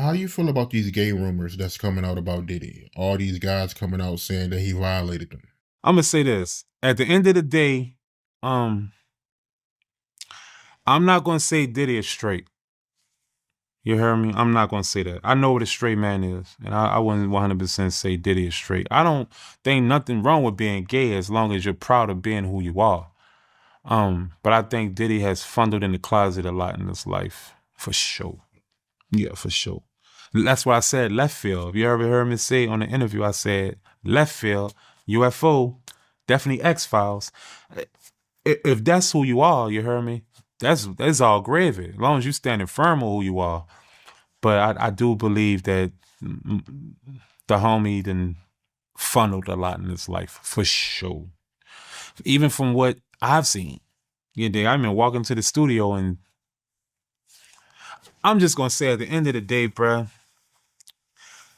how you feel about these gay rumors that's coming out about Diddy? All these guys coming out saying that he violated them. I'm gonna say this. At the end of the day, I'm not gonna say Diddy is straight. You hear me? I'm not gonna say that. I know what a straight man is, and I wouldn't 100% say Diddy is straight. I don't think nothing wrong with being gay as long as you're proud of being who you are. But I think Diddy has fondled in the closet a lot in his life, for sure. Yeah, for sure. That's why I said left field. If you ever heard me say on the interview, I said left field, UFO, definitely X-Files. If that's who you are, you heard me? That's all gravy. As long as you standing firm on who you are. But I do believe that the homie done funneled a lot in his life, for sure. Even from what I've seen. You know, I mean, walking to the studio, and I'm just going to say at the end of the day, bruh,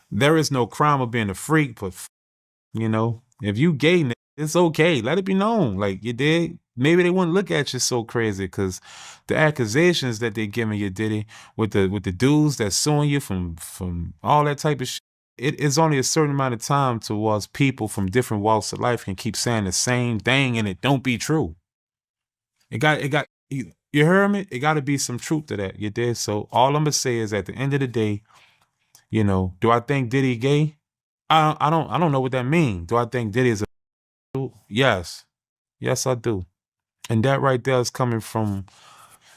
there is no crime of being a freak, but, you know, if you gay, it's okay. Let it be known. Like, you did. Maybe they wouldn't look at you so crazy because the accusations that they giving you, Diddy, with the dudes that's suing you from all that type of shit, it is only a certain amount of time towards people from different walks of life can keep saying the same thing and it don't be true. You heard me? It got to be some truth to that. You did. So all I'm gonna say is, at the end of the day, you know, do I think Diddy gay? I don't know what that means. Do I think Diddy is a? Yes, I do. And that right there is coming from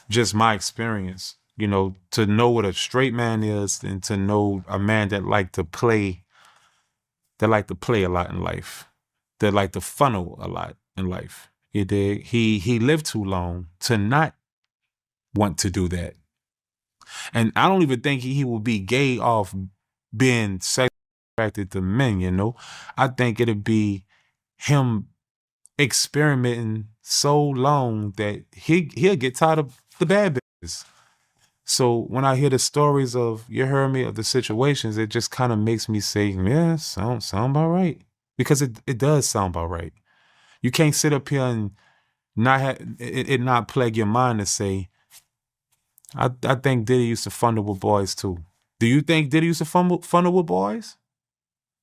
just my experience. You know, to know what a straight man is, and to know a man that like to play a lot in life, that like to funnel a lot in life. You dig? He lived too long to not want to do that. And I don't even think he will be gay off being sexually attracted to men, you know? I think it'd be him experimenting so long that he'll get tired of the bad bitches. So when I hear the stories of, you heard me, of the situations, it just kind of makes me say, yeah, sound about right. Because it does sound about right. You can't sit up here and not plague your mind to say, I think Diddy used to funnel with boys too. Do you think Diddy used to funnel with boys?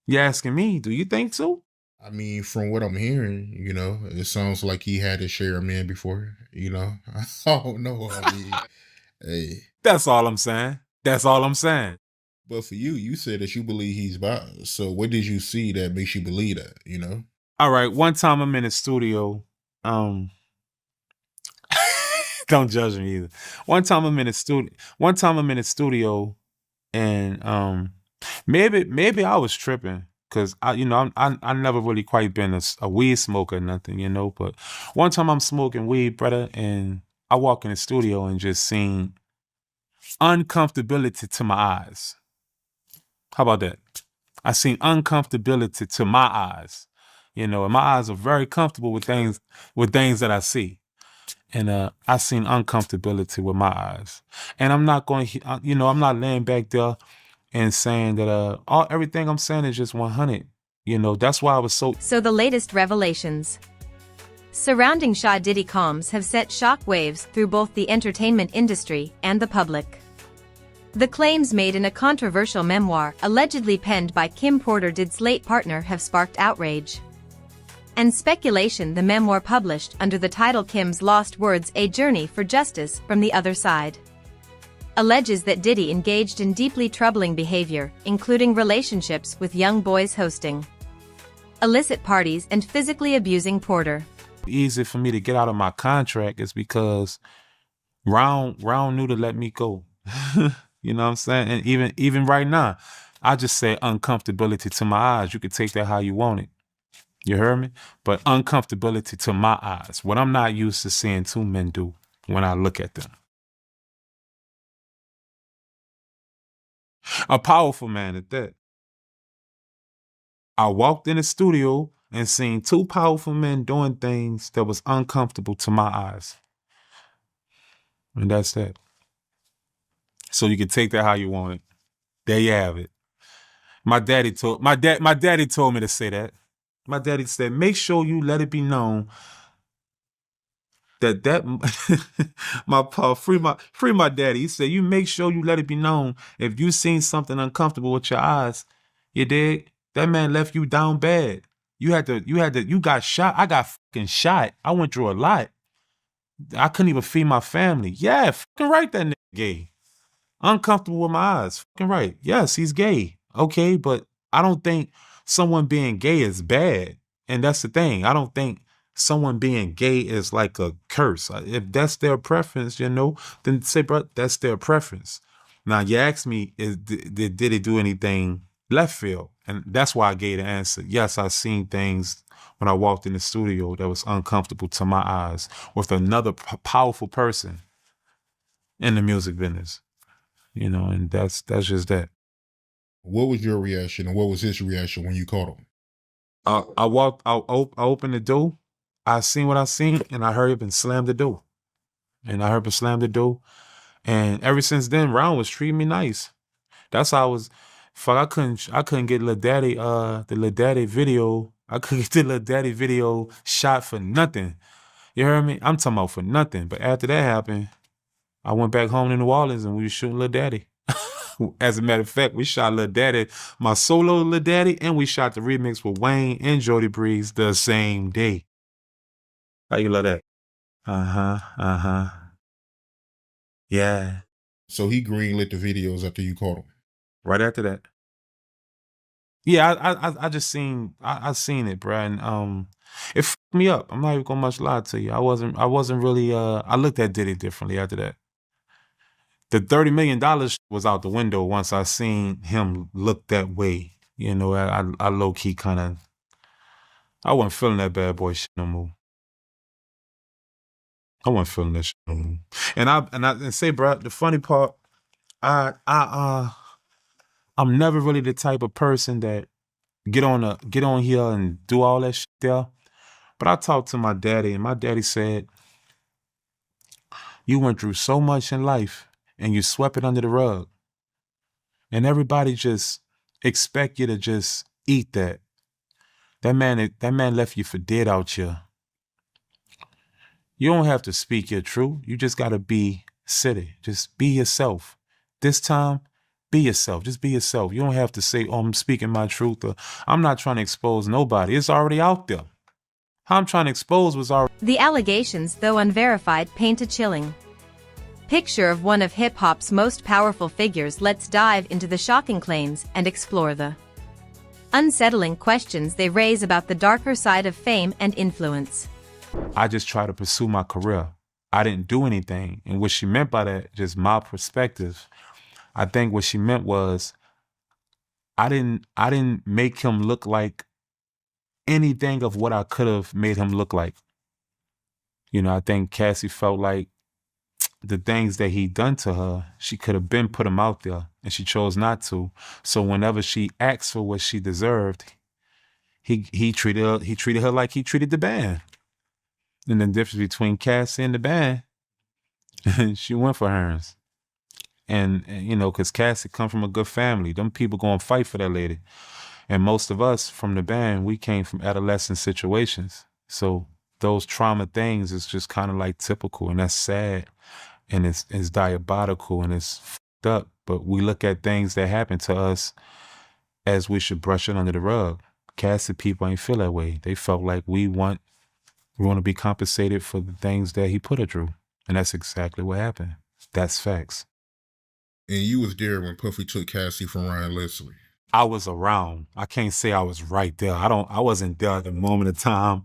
You asking me? Do you think so? I mean, from what I'm hearing, it sounds like he had his share of men before, I don't know. I mean, hey. That's all I'm saying. But for you said that you believe he's bi. So what did you see that makes you believe that, All right. One time I'm in the studio. Don't judge me either. One time I'm in the studio, and maybe I was tripping because I never really quite been a weed smoker or nothing, But one time I'm smoking weed, brother, and I walk in the studio and just seen uncomfortability to my eyes. How about that? I seen uncomfortability to my eyes, and my eyes are very comfortable with things that I see. And I seen uncomfortability with my eyes. And I'm not going to, I'm not laying back there and saying that everything I'm saying is just 100. That's why I was so. So the latest revelations surrounding Sha Diddy Combs have set shockwaves through both the entertainment industry and the public. The claims made in a controversial memoir allegedly penned by Kim Porter, Diddy's late partner, have sparked outrage and speculation. The memoir, published under the title Kim's Lost Words: A Journey for Justice from the Other Side, alleges that Diddy engaged in deeply troubling behavior, including relationships with young boys, hosting illicit parties, and physically abusing Porter. Easy for me to get out of my contract is because Round knew to let me go. You know what I'm saying? And even right now, I just say uncomfortability to my eyes. You could take that how you want it. You heard me? But uncomfortability to my eyes. What I'm not used to seeing two men do when I look at them. A powerful man at that. I walked in the studio and seen two powerful men doing things that was uncomfortable to my eyes. And that's that. So you can take that how you want it. There you have it. My daddy told me to say that. My daddy said, make sure you let it be known that my pa free my daddy. He said, you make sure you let it be known if you seen something uncomfortable with your eyes, you dig? That man left you down bad. You got shot. I got fucking shot. I went through a lot. I couldn't even feed my family. Yeah, fucking right, that nigga gay. Uncomfortable with my eyes. Fucking right. Yes, he's gay. Okay, but I don't think someone being gay is bad. And that's the thing. I don't think someone being gay is like a curse. If that's their preference, then say, bro, that's their preference. Now, you ask me, did it do anything left field? And that's why I gave the answer. Yes, I seen things when I walked in the studio that was uncomfortable to my eyes with another powerful person in the music business. And that's just that. What was your reaction and what was his reaction when you caught him? I opened the door. I seen what I seen, and I hurried up and slammed the door. And ever since then, Ron was treating me nice. That's how I was. Fuck, I couldn't get Lil Daddy, the Lil Daddy video. I couldn't get the Lil Daddy video shot for nothing. You heard me? I'm talking about for nothing. But after that happened, I went back home to New Orleans and we were shooting Lil Daddy. As a matter of fact, we shot Lil Daddy, my solo Lil Daddy, and we shot the remix with Wayne and Jody Breeze the same day. How you love that? Uh-huh. Yeah. So he greenlit the videos after you caught him? Right after that. Yeah, I just seen I seen it, bro, and it fucked me up. I'm not even gonna much lie to you. I wasn't really I looked at Diddy differently after that. The $30 million was out the window once I seen him look that way. I low key I wasn't feeling that bad boy shit no more. I wasn't feeling that shit no more. And say, bro, the funny part, I'm never really the type of person that get on here and do all that shit there. But I talked to my daddy, and my daddy said, you went through so much in life and you swept it under the rug. And everybody just expect you to just eat that. That man left you for dead out here. You don't have to speak your truth. You just gotta be city. Just be yourself. This time, be yourself. Just be yourself. You don't have to say, oh, I'm speaking my truth, or I'm not trying to expose nobody. It's already out there. How I'm trying to expose was already. The allegations, though unverified, paint a chilling picture of one of hip-hop's most powerful figures. Let's dive into the shocking claims and explore the unsettling questions they raise about the darker side of fame and influence. I just try to pursue my career. I didn't do anything. And what she meant by that, just my perspective, I think what she meant was I didn't make him look like anything of what I could have made him look like. I think Cassie felt like the things that he done to her, she could have been put him out there, and she chose not to. So whenever she asked for what she deserved, he treated her like he treated the band. And the difference between Cassie and the band, she went for hers. And because Cassie come from a good family. Them people gonna fight for that lady. And most of us from the band, we came from adolescent situations. So those trauma things is just kind of like typical, and that's sad. And it's diabolical, and it's fucked up. But we look at things that happen to us as we should brush it under the rug. Cassie people ain't feel that way. They felt like we want to be compensated for the things that he put her through. And that's exactly what happened. That's facts. And you was there when Puffy took Cassie from Ryan Leslie. I was around. I can't say I was right there. I wasn't there at the moment of time.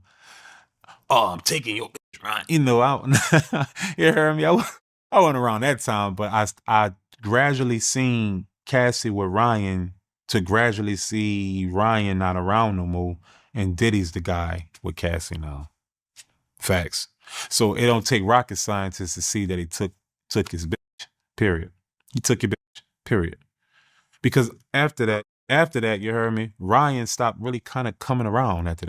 Oh, I'm taking your bitch, Ryan. You heard me? I wasn't around that time, but I gradually seen Cassie with Ryan to gradually see Ryan not around no more, and Diddy's the guy with Cassie now. Facts. So it don't take rocket scientists to see that he took his bitch, period. He took your bitch, period. Because after that, you heard me, Ryan stopped really kind of coming around after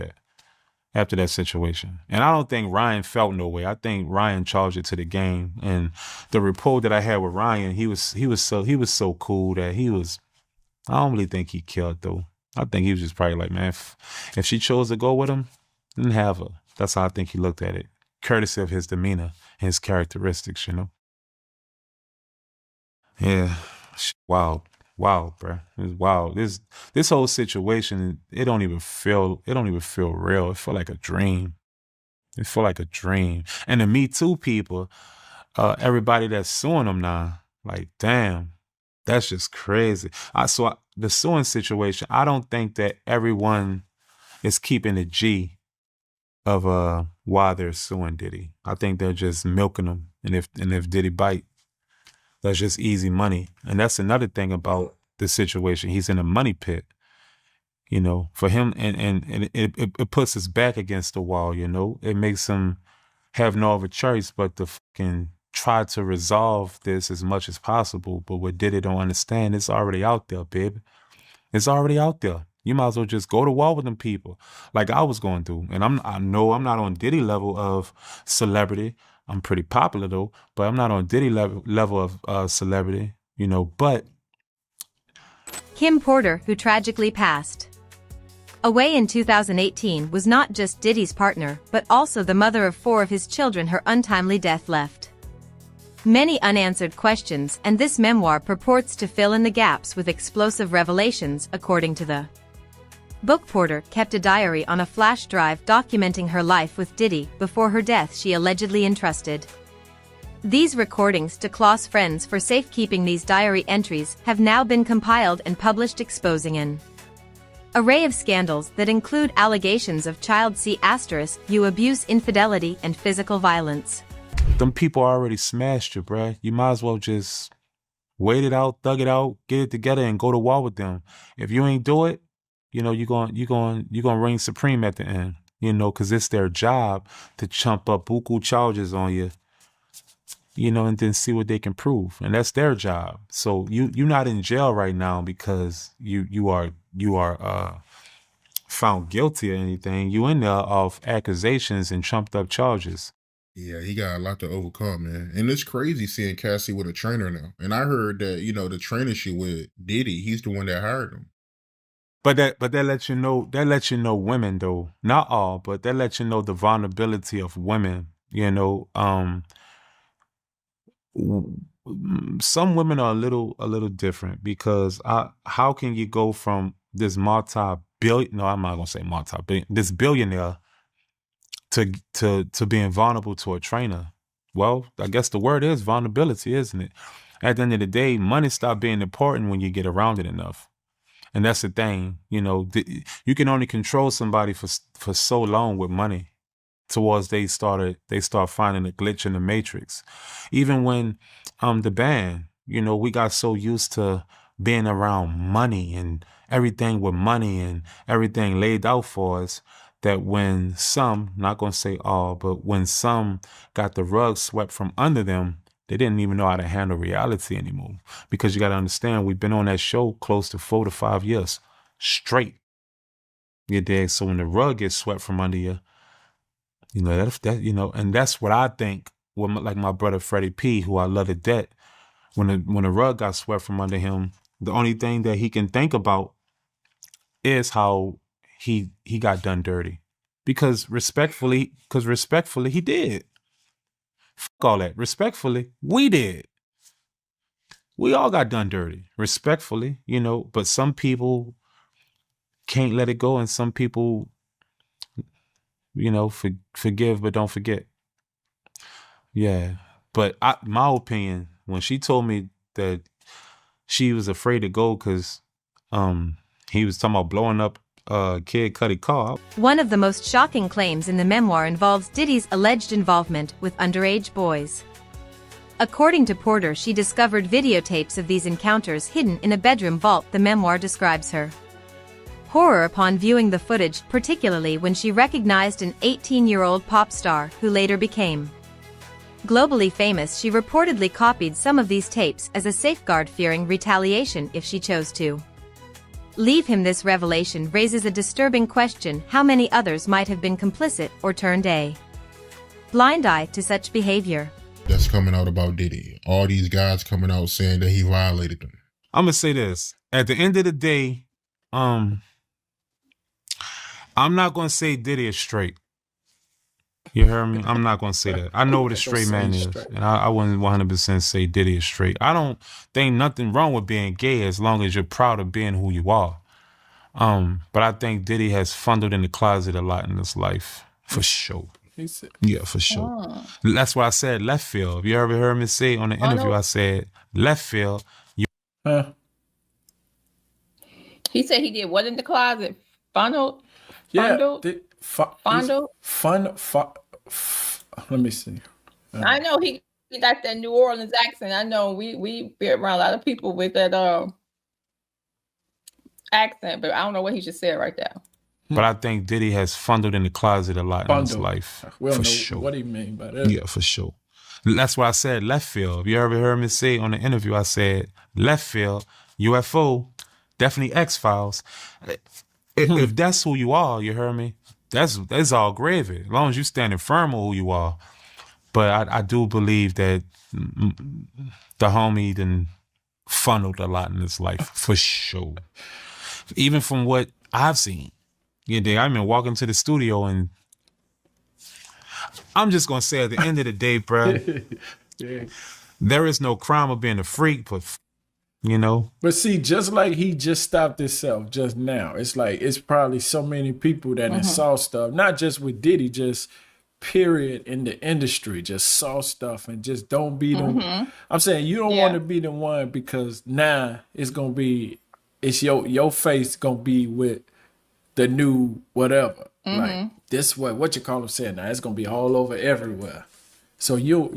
that situation. And I don't think Ryan felt no way. I think Ryan charged it to the game. And the rapport that I had with Ryan, he was so cool that I don't really think he killed though. I think he was just probably like, man, if she chose to go with him, then have her. That's how I think he looked at it. courtesy of his demeanor and his characteristics, you know. Yeah, wild, wild, bro. It's wild. This whole situation, it don't even feel real. It feel like a dream. It feel like a dream. And the Me Too people, everybody that's suing them now, like, damn, that's just crazy. The suing situation, I don't think that everyone is keeping the G of why they're suing Diddy. I think they're just milking him, and if Diddy bite, that's just easy money. And that's another thing about the situation. He's in a money pit, you know, for him, and it puts his back against the wall, you know. It makes him have no other choice but to fucking try to resolve this as much as possible. But what Diddy don't understand, it's already out there, baby. It's already out there. You might as well just go to war with them people, like I was going through. And I know I'm not on Diddy level of celebrity. I'm pretty popular though, but I'm not on Diddy level of celebrity, you know. But Kim Porter, who tragically passed away in 2018, was not just Diddy's partner, but also the mother of 4 of his children. Her untimely death left many unanswered questions, and this memoir purports to fill in the gaps with explosive revelations. According to the book, Porter kept a diary on a flash drive documenting her life with Diddy. Before her death, she allegedly entrusted these recordings to close friends for safekeeping. These diary entries have now been compiled and published, exposing an array of scandals that include allegations of child (you abuse, infidelity, and physical violence. Them people already smashed you, bruh. You might as well just wait it out, thug it out, get it together, and go to war with them. If you ain't do it, you know, you're gonna reign supreme at the end. You know, because it's their job to chump up buku charges on you, you know, and then see what they can prove. And that's their job. So you're not in jail right now because you are found guilty or anything. You in there off accusations and trumped up charges. Yeah, he got a lot to overcome, man. And it's crazy seeing Cassie with a trainer now. And I heard that, you know, the trainer she with Diddy, he's the one that hired him. But that lets you know women though, not all, but that lets you know the vulnerability of women. You know, some women are a little different because how can you go from this multi-billion? No, I'm not gonna say multi-billion. This billionaire to being vulnerable to a trainer. Well, I guess the word is vulnerability, isn't it? At the end of the day, money stops being important when you get around it enough. And that's the thing, you know, you can only control somebody for so long with money towards they start finding a glitch in the matrix. Even when the band, you know, we got so used to being around money and everything with money and everything laid out for us that when some, not going to say all, but when some got the rug swept from under them, they didn't even know how to handle reality anymore. Because you got to understand, we've been on that show close to 4 to 5 years straight. You dig? So when the rug gets swept from under you, you know, that you know, and that's what I think, like my brother Freddie P, who I love to death, when the rug got swept from under him, the only thing that he can think about is how he got done dirty. Because respectfully, he did. Fuck all that. Respectfully, we did. We all got done dirty. Respectfully, you know, but some people can't let it go, and some people, you know, forgive but don't forget. Yeah. But my opinion, when she told me that she was afraid to go because he was talking about blowing up Kid Cudi car. One of the most shocking claims in the memoir involves Diddy's alleged involvement with underage boys. According to Porter, she discovered videotapes of these encounters hidden in a bedroom vault. The memoir describes her horror upon viewing the footage, particularly when she recognized an 18-year-old pop star who later became globally famous. She reportedly copied some of these tapes as a safeguard, fearing retaliation if she chose to leave him. This revelation raises a disturbing question: how many others might have been complicit or turned a blind eye to such behavior? That's coming out about Diddy. All these guys coming out saying that he violated them. I'm gonna say this. At the end of the day, I'm not gonna say Diddy is straight. You heard me? I'm not gonna say that. I know what a Ain't gonna straight say man he's is, straight. and I wouldn't 100% say Diddy is straight. I don't think nothing wrong with being gay as long as you're proud of being who you are. But I think Diddy has fondled in the closet a lot in his life, for sure. He said, Yeah, for sure. That's why I said left field. You ever heard me say on the interview? I said left field. huh? He said he did what in the closet? Fondled? Yeah. Fondled? Fondled? Let me see. I know he got that New Orleans accent. I know we be around a lot of people with that accent, but I don't know what he just said right there. But I think Diddy has fondled in the closet a lot in his life, We don't for know sure. what he mean by that. Yeah, for sure. That's why I said left field. You ever heard me say on the interview? I said left field, UFO, definitely X-Files. If that's who you are, you heard me? That's all gravy. As long as you standing firm on who you are. But I do believe that the homie done funneled a lot in his life, for sure. Even from what I've seen. Yeah, I've been walking to the studio and I'm just gonna say at the end of the day, bro, Yeah. there is no crime of being a freak, but you know. But see, just like he just stopped himself just now, it's like it's probably so many people that saw stuff, not just with Diddy, just period in the industry, just saw stuff and just don't be the. I'm saying you don't want to be the one because now it's gonna be, it's your face gonna be with the new whatever. Like this what you call them saying now, it's gonna be all over everywhere. So you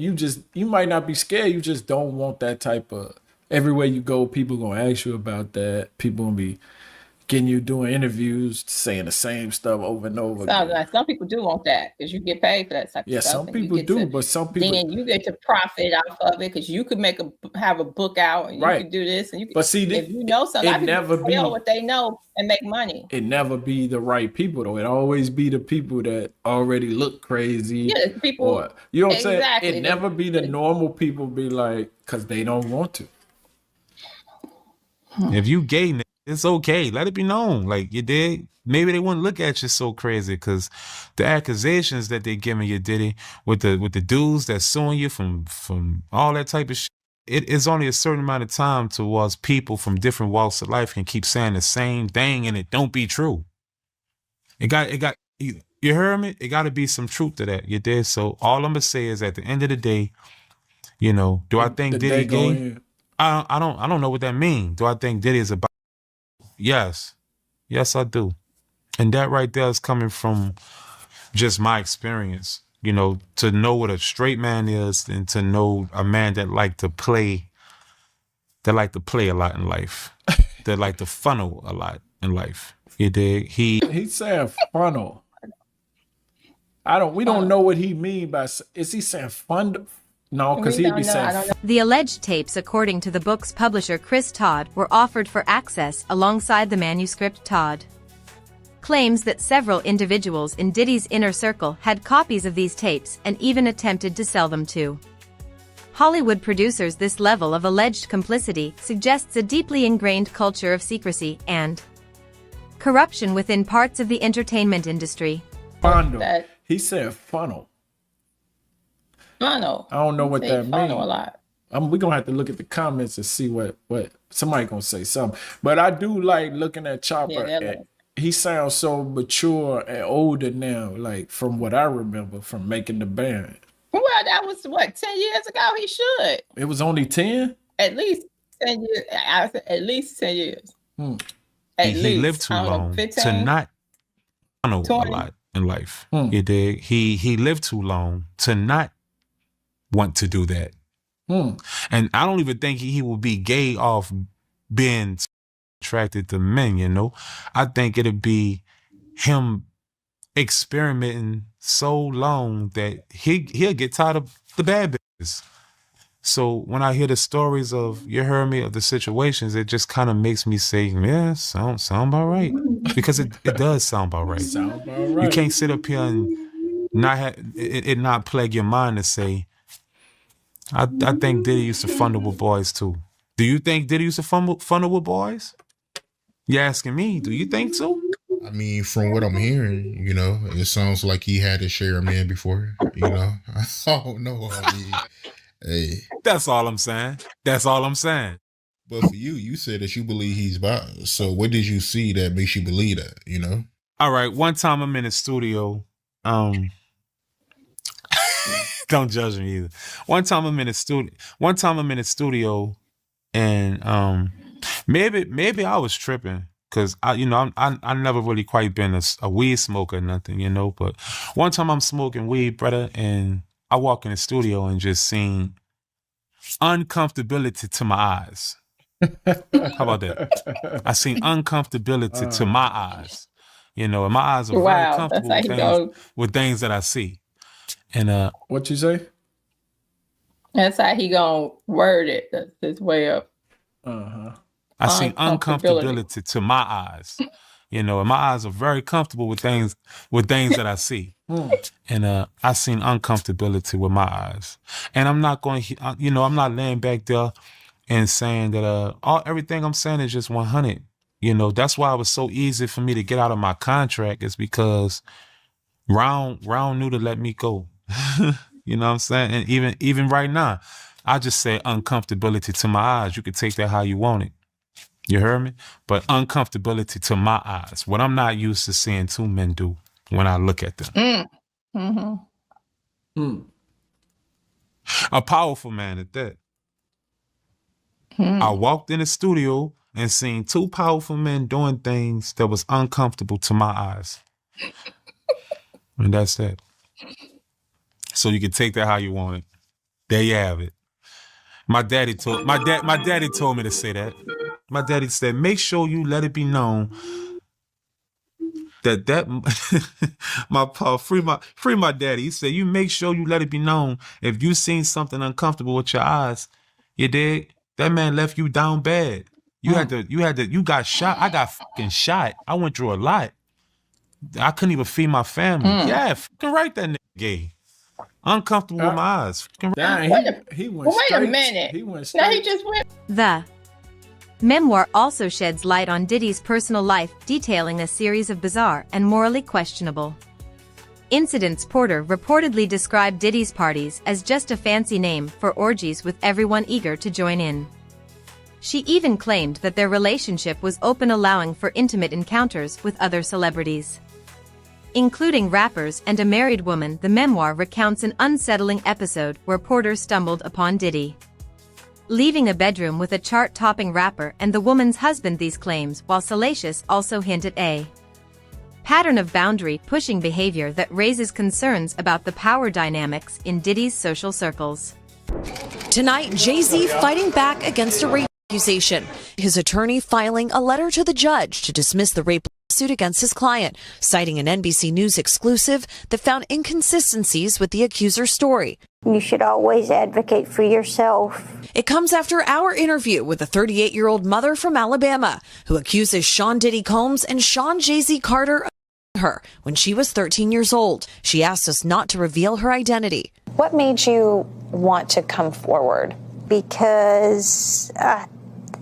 might not be scared, you just don't want that type of, everywhere you go, people gonna ask you about that. People gonna be getting you doing interviews, saying the same stuff over and over again. Like some people do want that because you get paid for that type of stuff. Yeah, some people do, but some people then you get to profit off of it because you could have a book out and you could do this and you. But see, if you know something, it never be what they know and make money. It never be the right people though. It always be the people that already look crazy. Yeah, people. Or, you know what I'm saying? Exactly. It never be the normal people. Be like, because they don't want to. If you gay, it's okay. Let it be known. Like you did. Maybe they wouldn't look at you so crazy because the accusations that they giving you, Diddy, with the dudes that's suing you from all that type of shit. It is only a certain amount of time towards people from different walks of life can keep saying the same thing and it don't be true. You heard me? It got to be some truth to that. You did. So all I'm gonna say is at the end of the day, you know, do I think Diddy gay? I don't know what that means. Do I think Diddy is about? Yes, I do, and that right there is coming from just my experience. You know, to know what a straight man is, and to know a man that like to play a lot in life, that like to funnel a lot in life. You dig? He's saying funnel. We don't know what he mean by. Is he saying fund? No, because he'd be saying. The alleged tapes, according to the book's publisher Chris Todd, were offered for access alongside the manuscript. Todd claims that several individuals in Diddy's inner circle had copies of these tapes and even attempted to sell them to Hollywood producers. This level of alleged complicity suggests a deeply ingrained culture of secrecy and corruption within parts of the entertainment industry. Funnel. He said funnel. Funnel. I don't know what that means. Funnel a lot. We're gonna have to look at the comments and see what somebody gonna say something. But I do like looking at Chopper. Yeah, he sounds so mature and older now, like from what I remember from making the band. Well, that was 10 years ago. He should. It was only 10? At least 10 years. I said at least 10 years. He lived too long to not funnel a lot in life. You dig? He lived too long to not want to do that. And I don't even think he will be gay off being attracted to men, you know. I think it'll be him experimenting so long that he'll get tired of the bad business. So when I hear the stories of, you heard me, of the situations, it just kind of makes me say, yeah, sound about right. Because it does sound about right. Sound about right. You can't sit up here and not plague your mind to say, I think Diddy used to funnel with boys too. Do you think Diddy used to funnel with boys? You asking me? Do you think so? I mean, from what I'm hearing, it sounds like he had to share a man before, I don't know. I mean, hey, That's all I'm saying. That's all I'm saying. but for you said that you believe he's bi. So what did you see that makes you believe that, All right. One time I'm in the studio. Don't judge me either. One time I'm in the studio, and maybe I was tripping because I never really quite been a weed smoker or nothing, But one time I'm smoking weed, brother, and I walk in the studio and just seen uncomfortability to my eyes. How about that? I seen uncomfortability to my eyes. And my eyes are very comfortable with things that I see. And what you say? That's how he gonna word it. That's his way of. I seen uncomfortability to my eyes. And my eyes are very comfortable with things that I see. And I seen uncomfortability with my eyes. And I'm not going, I'm not laying back there and saying that everything I'm saying is just 100. That's why it was so easy for me to get out of my contract, is because Round knew to let me go. You know what I'm saying? And even right now, I just say uncomfortability to my eyes. You can take that how you want it. You heard me? But uncomfortability to my eyes. What I'm not used to seeing two men do when I look at them. A powerful man at that. I walked in the studio and seen two powerful men doing things that was uncomfortable to my eyes. And that's that. So you can take that how you want it. There you have it. My daddy told me to say that. My daddy said, make sure you let it be known that my pa, free my daddy. He said, you make sure you let it be known if you seen something uncomfortable with your eyes, you dig? That man left you down bad. You got shot. I got fucking shot. I went through a lot. I couldn't even feed my family. Yeah, fucking right, that nigga gay. Uncomfortable with my eyes. He went wait straight. a minute. He went Now straight. he just went. The memoir also sheds light on Diddy's personal life, detailing a series of bizarre and morally questionable incidents. Porter reportedly described Diddy's parties as just a fancy name for orgies with everyone eager to join in. She even claimed that their relationship was open, allowing for intimate encounters with other celebrities, including rappers and a married woman. The memoir recounts an unsettling episode where Porter stumbled upon Diddy leaving a bedroom with a chart-topping rapper and the woman's husband. These claims, while salacious, also hint at a pattern of boundary-pushing behavior that raises concerns about the power dynamics in Diddy's social circles. Tonight, Jay-Z fighting back against a rape accusation. His attorney filing a letter to the judge to dismiss the rape lawsuit against his client, citing an NBC News exclusive that found inconsistencies with the accuser's story. You should always advocate for yourself. It comes after our interview with a 38-year-old mother from Alabama who accuses Sean Diddy Combs and Sean Jay-Z Carter of her when she was 13 years old. She asked us not to reveal her identity. What made you want to come forward? Because I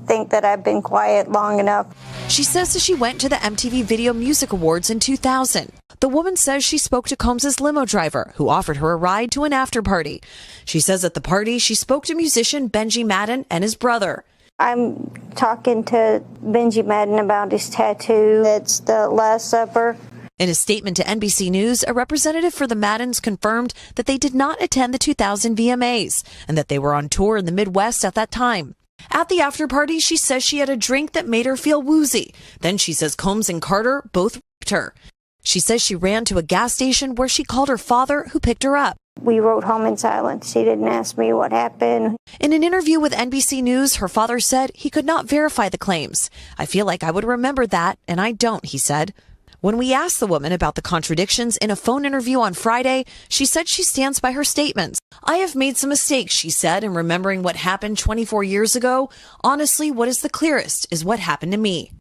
think that I've been quiet long enough. She says that she went to the MTV Video Music Awards in 2000. The woman says she spoke to Combs' limo driver, who offered her a ride to an after party. She says at the party, she spoke to musician Benji Madden and his brother. I'm talking to Benji Madden about his tattoo. That's the Last Supper. In a statement to NBC News, a representative for the Maddens confirmed that they did not attend the 2000 VMAs and that they were on tour in the Midwest at that time. At the after party, she says she had a drink that made her feel woozy. Then she says Combs and Carter both raped her. She says she ran to a gas station where she called her father, who picked her up. We rode home in silence. She didn't ask me what happened. In an interview with NBC News, her father said he could not verify the claims. I feel like I would remember that, and I don't, he said. When we asked the woman about the contradictions in a phone interview on Friday, she said she stands by her statements. I have made some mistakes, she said, in remembering what happened 24 years ago. Honestly, what is the clearest is what happened to me.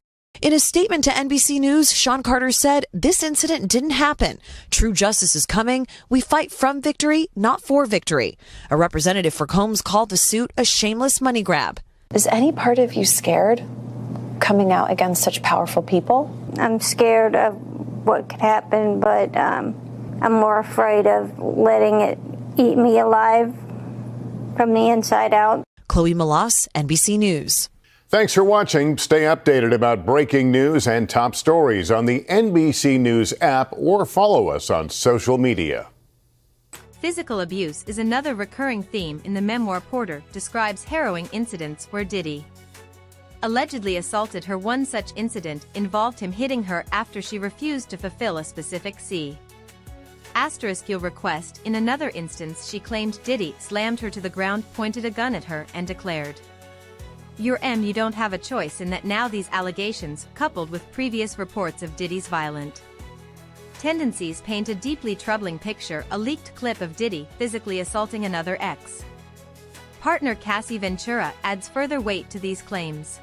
In a statement to NBC News, Sean Carter said, this incident didn't happen. True justice is coming. We fight from victory, not for victory. A representative for Combs called the suit a shameless money grab. Is any part of you scared? coming out against such powerful people? I'm scared of what could happen, but I'm more afraid of letting it eat me alive from the inside out. Chloe Malas, NBC News. Thanks for watching. Stay updated about breaking news and top stories on the NBC News app or follow us on social media. Physical abuse is another recurring theme in the memoir. Porter describes harrowing incidents where Diddy allegedly assaulted her. One such incident involved him hitting her after she refused to fulfill a specific request. In another instance, she claimed Diddy slammed her to the ground, pointed a gun at her, and declared, "You don't have a choice," in that. Now these allegations, coupled with previous reports of Diddy's violent tendencies, paint a deeply troubling picture. A leaked clip of Diddy physically assaulting another ex-partner, Cassie Ventura, adds further weight to these claims.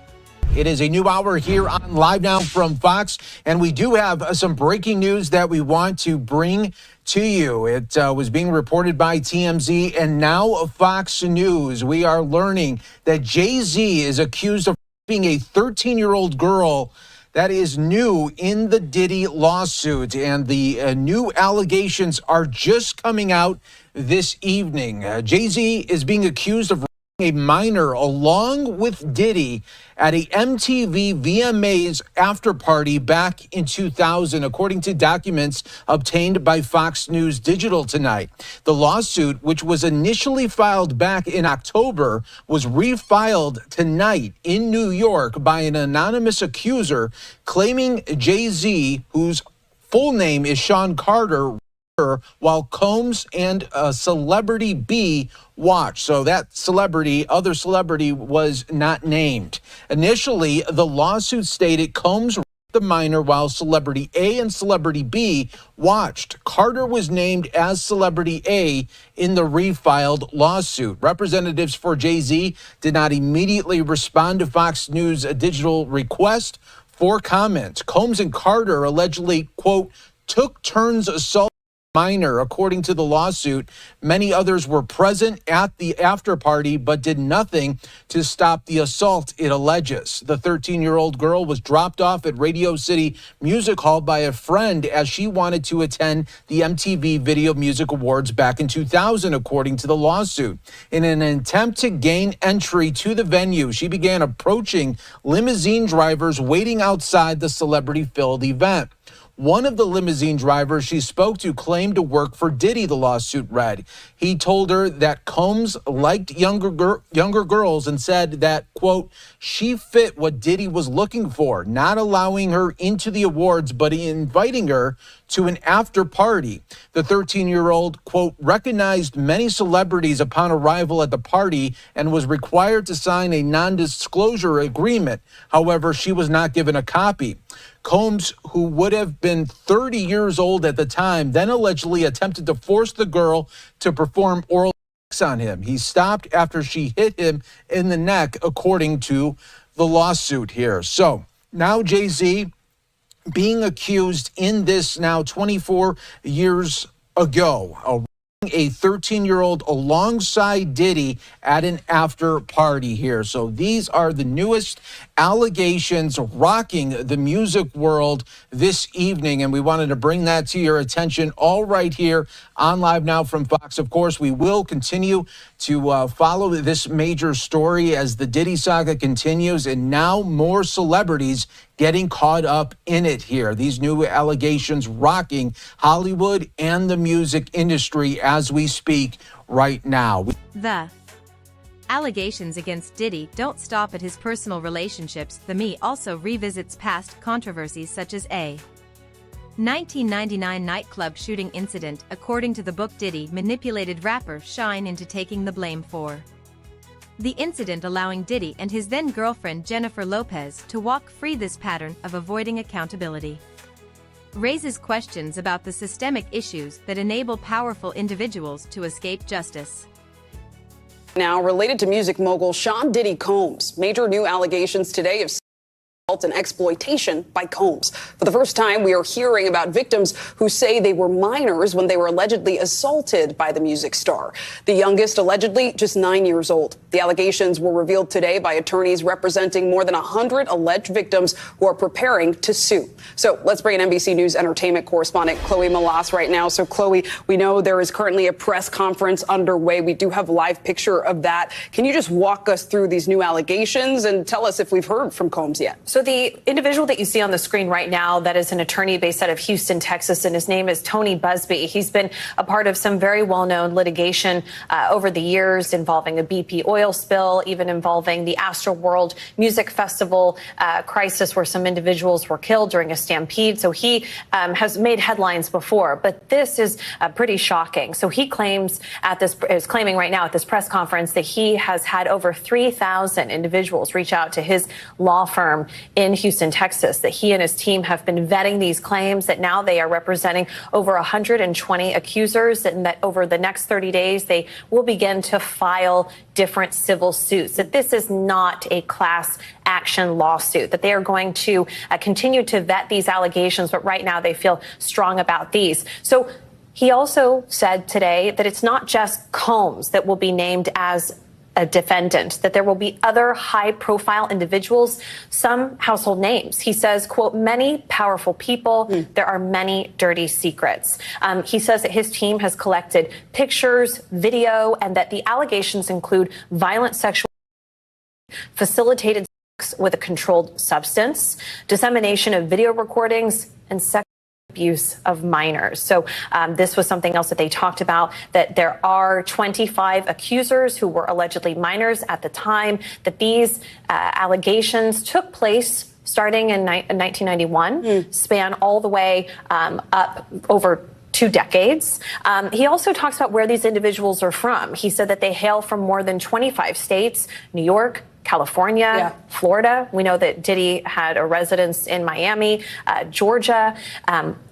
It is a new hour here on Live Now from Fox, and we do have some breaking news that we want to bring to you. It was being reported by TMZ and now Fox News. We are learning that Jay-Z is accused of raping a 13-year-old girl. That is new in the Diddy lawsuit, and the new allegations are just coming out this evening. Jay-Z is being accused of a minor along with Diddy at a MTV VMAs after party back in 2000, according to documents obtained by Fox News Digital tonight. The lawsuit, which was initially filed back in October, was refiled tonight in New York by an anonymous accuser claiming Jay-Z, whose full name is Sean Carter, while Combs and Celebrity B watched. So that other celebrity was not named. Initially, the lawsuit stated Combs raped the minor while Celebrity A and Celebrity B watched. Carter was named as Celebrity A in the refiled lawsuit. Representatives for Jay-Z did not immediately respond to Fox News Digital request for comment. Combs and Carter allegedly, quote, took turns assaulting minor. According to the lawsuit, many others were present at the after party but did nothing to stop the assault, it alleges. The 13-year-old girl was dropped off at Radio City Music Hall by a friend as she wanted to attend the MTV Video Music Awards back in 2000, according to the lawsuit. In an attempt to gain entry to the venue, she began approaching limousine drivers waiting outside the celebrity-filled event. One of the limousine drivers she spoke to claimed to work for Diddy, the lawsuit read. He told her that Combs liked younger girls and said that, quote, she fit what Diddy was looking for, not allowing her into the awards, but inviting her to an after party. The 13-year-old, quote, recognized many celebrities upon arrival at the party and was required to sign a non-disclosure agreement. However, she was not given a copy. Combs, who would have been 30 years old at the time, then allegedly attempted to force the girl to perform oral sex on him. He stopped after she hit him in the neck, according to the lawsuit here. So now Jay-Z being accused in this now 24 years ago of a 13-year-old alongside Diddy at an after party here. So these are the newest allegations rocking the music world this evening, and we wanted to bring that to your attention all right here on Live Now from Fox. Of course, we will continue to follow this major story as the Diddy saga continues, and now more celebrities getting caught up in it here. These new allegations rocking Hollywood and the music industry as we speak right now. The allegations against Diddy don't stop at his personal relationships. The Me also revisits past controversies such as a 1999 nightclub shooting incident. According to the book, Diddy manipulated rapper Shine into taking the blame for the incident, allowing Diddy and his then-girlfriend Jennifer Lopez to walk free. This pattern of avoiding accountability raises questions about the systemic issues that enable powerful individuals to escape justice. Now, related to music mogul Sean Diddy Combs, major new allegations today of assault and exploitation by Combs. For the first time, we are hearing about victims who say they were minors when they were allegedly assaulted by the music star. The youngest allegedly just 9 years old. The allegations were revealed today by attorneys representing more than 100 alleged victims who are preparing to sue. So let's bring in NBC News entertainment correspondent Chloe Malas right now. So Chloe, we know there is currently a press conference underway. We do have a live picture of that. Can you just walk us through these new allegations and tell us if we've heard from Combs yet? So the individual that you see on the screen right now, that is an attorney based out of Houston, Texas, and his name is Tony Busby. He's been a part of some very well-known litigation over the years involving a BP oil spill, even involving the Astroworld Music Festival crisis where some individuals were killed during a stampede. So he has made headlines before, but this is pretty shocking. So he is claiming right now at this press conference that he has had over 3,000 individuals reach out to his law firm in Houston, Texas, that he and his team have been vetting these claims, that now they are representing over 120 accusers, and that over the next 30 days, they will begin to file different civil suits, that this is not a class action lawsuit, that they are going to continue to vet these allegations, but right now they feel strong about these. So he also said today that it's not just Combs that will be named as a defendant, that there will be other high-profile individuals, some household names. He says, quote, many powerful people, there are many dirty secrets. He says that his team has collected pictures, video, and that the allegations include violent sexual, facilitated sex with a controlled substance, dissemination of video recordings, and sexual abuse of minors. So this was something else that they talked about, that there are 25 accusers who were allegedly minors at the time that these allegations took place starting in 1991, span all the way up over 2 decades. He also talks about where these individuals are from. He said that they hail from more than 25 states, New York, California, Florida. We know that Diddy had a residence in Miami, Georgia.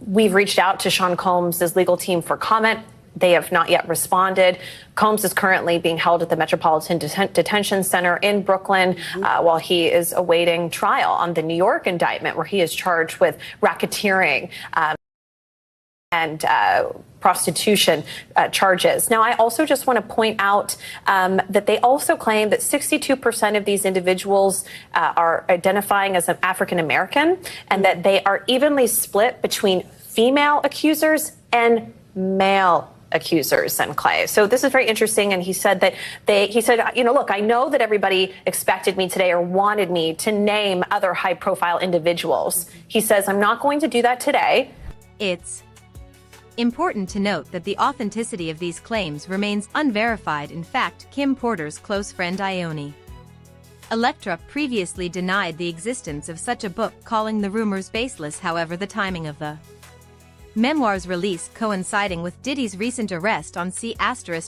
We've reached out to Sean Combs' legal team for comment. They have not yet responded. Combs is currently being held at the Metropolitan Detention Center in Brooklyn while he is awaiting trial on the New York indictment, where he is charged with racketeering and prostitution charges. Now, I also just want to point out that they also claim that 62% of these individuals are identifying as an African American, and that they are evenly split between female accusers and male accusers and Clay. So this is very interesting. And he said that he said, you know, look, I know that everybody expected me today or wanted me to name other high profile individuals. He says, I'm not going to do that today. It's important to note that the authenticity of these claims remains unverified. In fact, Kim Porter's close friend Ione Electra previously denied the existence of such a book, calling the rumors baseless. However, the timing of the memoir's release coinciding with Diddy's recent arrest on C**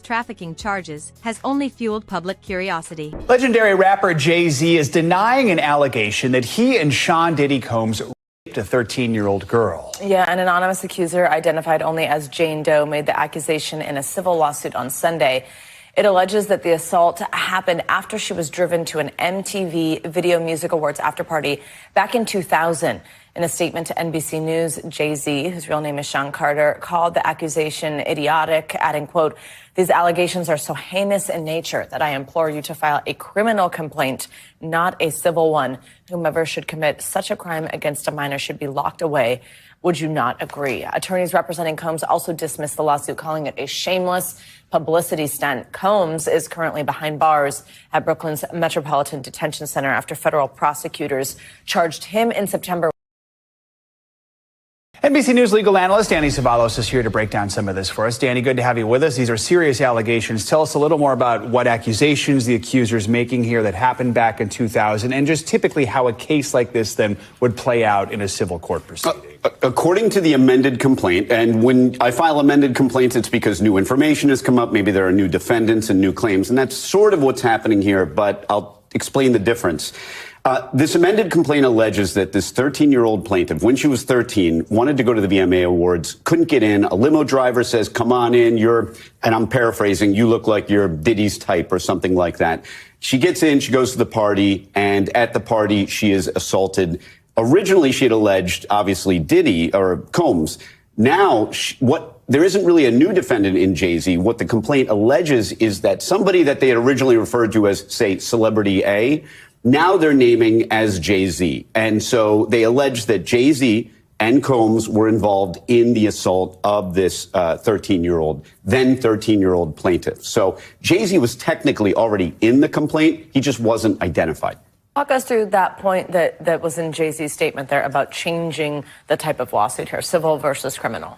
trafficking charges has only fueled public curiosity. Legendary rapper Jay-Z is denying an allegation that he and Sean Diddy Combs raped a 13-year-old girl. Yeah, an anonymous accuser identified only as Jane Doe made the accusation in a civil lawsuit on Sunday. It alleges that the assault happened after she was driven to an MTV Video Music Awards afterparty back in 2000. In a statement to NBC News, Jay-Z, whose real name is Sean Carter, called the accusation idiotic, adding, quote, these allegations are so heinous in nature that I implore you to file a criminal complaint, not a civil one. Whomever should commit such a crime against a minor should be locked away. Would you not agree? Attorneys representing Combs also dismissed the lawsuit, calling it a shameless publicity stunt. Combs is currently behind bars at Brooklyn's Metropolitan Detention Center after federal prosecutors charged him in September. NBC News legal analyst Danny Savalos is here to break down some of this for us. Danny, good to have you with us. These are serious allegations. Tell us a little more about what accusations the accuser's making here that happened back in 2000, and just typically how a case like this then would play out in a civil court proceeding. According to the amended complaint, and when I file amended complaints, it's because new information has come up. Maybe there are new defendants and new claims, and that's sort of what's happening here. But I'll explain the difference. This amended complaint alleges that this 13-year-old plaintiff, when she was 13, wanted to go to the VMA Awards, couldn't get in. A limo driver says, come on in, and I'm paraphrasing, you look like you're Diddy's type or something like that. She gets in, she goes to the party, and at the party, she is assaulted. Originally, she had alleged, obviously, Diddy or Combs. Now, there isn't really a new defendant in Jay-Z. What the complaint alleges is that somebody that they had originally referred to as, say, Celebrity A, now they're naming as Jay-Z. And so they allege that Jay-Z and Combs were involved in the assault of this 13-year-old plaintiff. So Jay-Z was technically already in the complaint. He just wasn't identified. Walk us through that point that was in Jay-Z's statement there about changing the type of lawsuit here, civil versus criminal.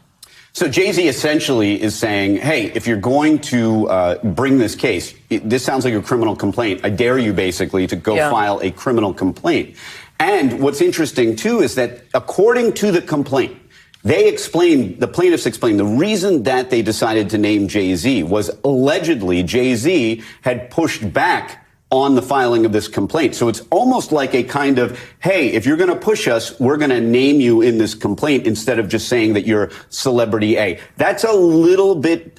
So Jay-Z essentially is saying, hey, if you're going to bring this case, this sounds like a criminal complaint. I dare you basically to go file a criminal complaint. And what's interesting, too, is that according to the complaint, the plaintiffs explained the reason that they decided to name Jay-Z was allegedly Jay-Z had pushed back on the filing of this complaint. So it's almost like a kind of, hey, if you're going to push us, we're going to name you in this complaint instead of just saying that you're Celebrity A. That's a little bit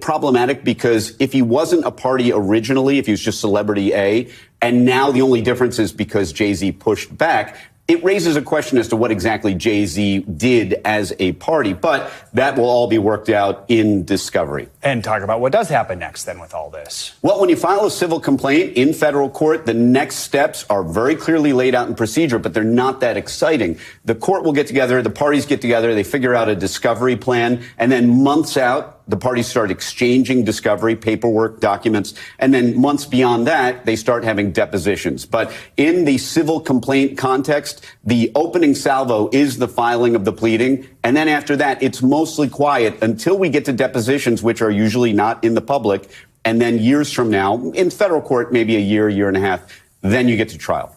problematic because if he wasn't a party originally, if he was just Celebrity A, and now the only difference is because Jay-Z pushed back, it raises a question as to what exactly Jay-Z did as a party, but that will all be worked out in discovery. And talk about what does happen next then with all this. Well, when you file a civil complaint in federal court, the next steps are very clearly laid out in procedure, but they're not that exciting. The court will get together, the parties get together, they figure out a discovery plan, and then months out, the parties start exchanging discovery, paperwork, documents, and then months beyond that, they start having depositions. But in the civil complaint context, the opening salvo is the filing of the pleading. And then after that, it's mostly quiet until we get to depositions, which are usually not in the public. And then years from now, in federal court, maybe a year and a half, then you get to trial.